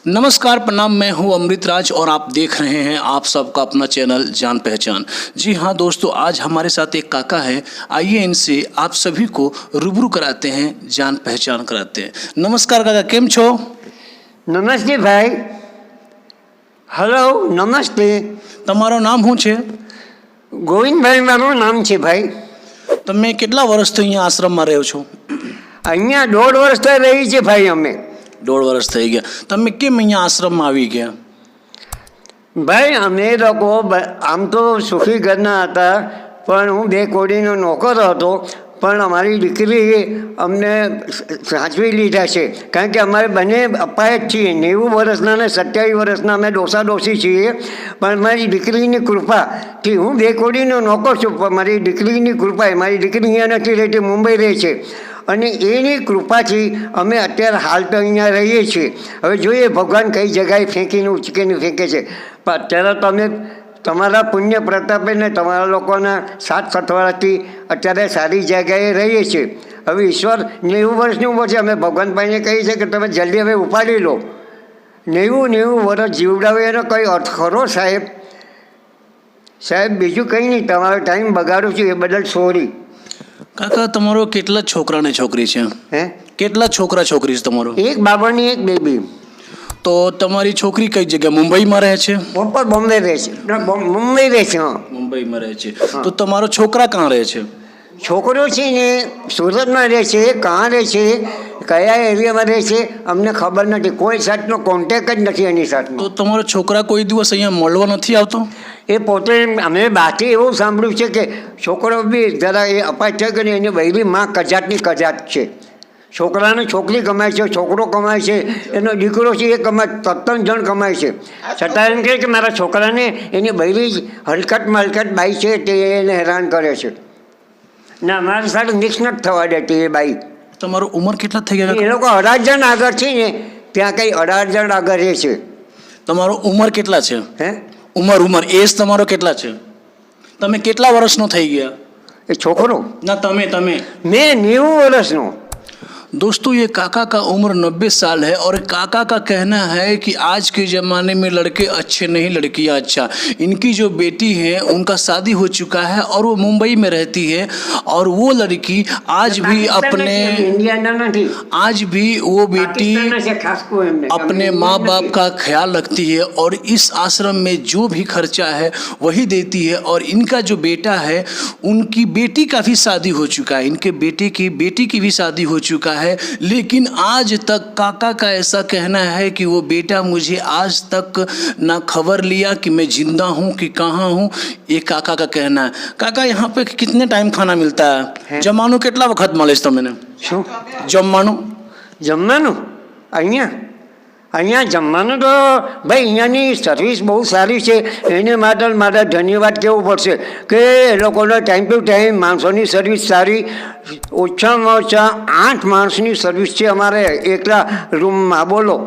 नमस्कार, प्रणाम। मैं हूं अमृत राज और आप देख रहे हैं आप सबका अपना चैनल जान पहचान। जी हां दोस्तों, आज हमारे साथ एक काका हैं। आइए इनसे आप सभी को रूबरू कराते हैं, जान पहचान कराते हैं। नमस्कार काका, केम छो? नमस्ते भाई। हेलो, नमस्ते। તમારો નામ શું છે? ગોવિંદભાઈ મારું નામ છે ભાઈ। તમે કેટલા વર્ષથી અહીંયા આશ્રમમાં રહ્યો છો? અહીંયા 1.5 વર્ષ થઈ રહી છે ભાઈ અમે। 1.5 વર્ષ થઈ ગયા। તમે કેમ અહીંયા આશ્રમમાં આવી ગયા? ભાઈ અમે લોકો આમ તો સુખી ઘરના હતા, પણ હું 2 કોડીનો નોકર હતો, પણ અમારી દીકરી અમને સાચવી લીધા છે, કારણ કે અમારે બંને અપાયત છીએ। 90 વર્ષના ને 27 વર્ષના અમે ડોસા ડોસી છીએ, પણ મારી દીકરીની કૃપાથી હું 2 કોડીનો નોકર છું, પણ મારી દીકરીની કૃપા, મારી દીકરી અહીંયા નથી રહેતી, મુંબઈ રહે છે, અને એની કૃપાથી અમે અત્યારે હાલ તો અહીંયા રહીએ છીએ। હવે જોઈએ ભગવાન કઈ જગ્યાએ ફેંકીને ઉચકીને ફેંકે છે, પણ અત્યારે તમે તમારા પુણ્ય પ્રતાપે ને તમારા લોકોના સાથ સથવારાથી અત્યારે સારી જગ્યાએ રહીએ છીએ। હવે ઈશ્વર 90 વર્ષની ઉંમર છે, અમે ભગવાનભાઈને કહીએ છીએ કે તમે જલ્દી હવે ઉપાડી લો। 90 વર્ષ જીવડાવે એનો કંઈ અર્થ ખરો સાહેબ? સાહેબ બીજું કંઈ નહીં, તમારો ટાઈમ બગાડું છું એ બદલ સોરી। કાકા, તમારો કેટલા છોકરા ને છોકરી છે? હે, કેટલા છોકરા છોકરી છે તમારો? એક બાબાની એક બેબી। તો તમારી છોકરી કઈ જગ્યા, મુંબઈમાં રહે છે? પ્રોપર બોમ્બે રહે છે, મુંબઈ રહે છે। હા, મુંબઈમાં રહે છે। તો તમારો છોકરા ક્યાં રહે છે? છોકરો છે ને સુરતમાં રહે છે। કાં રહે છે, કયા એરિયામાં રહે છે અમને ખબર નથી, કોઈ સાથનો કોન્ટેક જ નથી એની સાથનો। તો તમારો છોકરા કોઈ દિવસ અહીંયા મળવા નથી આવતો? એ પોતે અમે બાકી એવું સાંભળ્યું છે કે છોકરો બી જરા એ અપાય છે કે એની વહેલી માં કજાતની કજાત છે। છોકરાને છોકરી કમાય છે, છોકરો કમાય છે, એનો દીકરો છે એ કમાય, 3 જણ કમાય છે, છતાં એમ કહે કે મારા છોકરાને એની બહેરી જ હલકટ મલકટ બાઈ છે તે એને હેરાન કરે છે। ના, મારી સાથે મિક્સ નથી થવા દેતી એ બાઈ। તમારો ઉંમર કેટલા થઈ ગયા? એ લોકો 18 જણ આગળ છે ને, ત્યાં કંઈ 18 જણ આગળ રહે છે। તમારો ઉંમર કેટલા છે? હે, ઉંમર એજ તમારો કેટલા છે? તમે કેટલા વર્ષનો થઈ ગયા? એ છોકરો ના, તમે મેં 90 વર્ષનો। दोस्तों, ये काका का उम्र 90 साल है और काका का कहना है कि आज के ज़माने में लड़के अच्छे नहीं, लड़कियां अच्छा। इनकी जो बेटी है उनका शादी हो चुका है और वो मुंबई में रहती है, और वो लड़की आज भी वो बेटी अपने माँ बाप का ख्याल रखती है और इस आश्रम में जो भी खर्चा है वही देती है। और इनका जो बेटा है, उनकी बेटी का भी शादी हो चुका है, इनके बेटे की बेटी की भी शादी हो चुका है, लेकिन आज तक काका का ऐसा कहना है कि वो बेटा मुझे आज तक ना खबर लिया कि मैं जिंदा हूँ कि कहाँ हूँ। ये काका का कहना है। काका, यहाँ पे कितने टाइम खाना मिलता है? जमવાનું કેટલા વખત મળે છે તમને? શું જમવાનું? અહીંયા જમવાનું તો ભાઈ અહીંયાની સર્વિસ બહુ સારી છે, એને માટે મારે ધન્યવાદ કહેવું પડશે કે એ લોકોનો ટાઈમ ટુ ટાઈમ માણસોની સર્વિસ સારી। ઓછામાં ઓછા 8 માણસની સર્વિસ છે અમારે એકલા રૂમમાં, બોલો।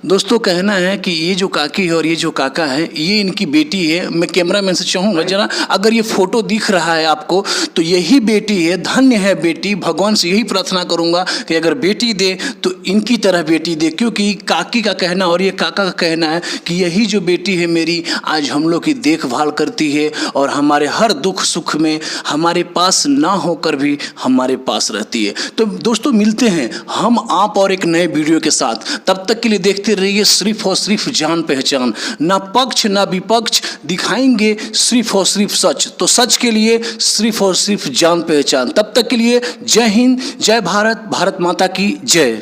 दोस्तों, कहना है कि ये जो काकी है और ये जो काका है, ये इनकी बेटी है। मैं कैमरामैन से चाहूँगा जरा, अगर ये फोटो दिख रहा है आपको तो यही बेटी है। धन्य है बेटी। भगवान से यही प्रार्थना करूँगा कि अगर बेटी दे तो इनकी तरह बेटी दे, क्योंकि काकी का कहना और ये काका का कहना है कि यही जो बेटी है मेरी, आज हम लोग की देखभाल करती है और हमारे हर दुख सुख में हमारे पास ना होकर भी हमारे पास रहती है। तो दोस्तों, मिलते हैं हम आप और एक नए वीडियो के साथ। तब तक के लिए देखते रहिए सिर्फ और सिर्फ जान पहचान। ना पक्ष ना विपक्ष, दिखाएंगे सिर्फ और सिर्फ सच। तो सच के लिए सिर्फ और सिर्फ जान पहचान। तब तक के लिए जय हिंद, जय भारत, भारत माता की जय।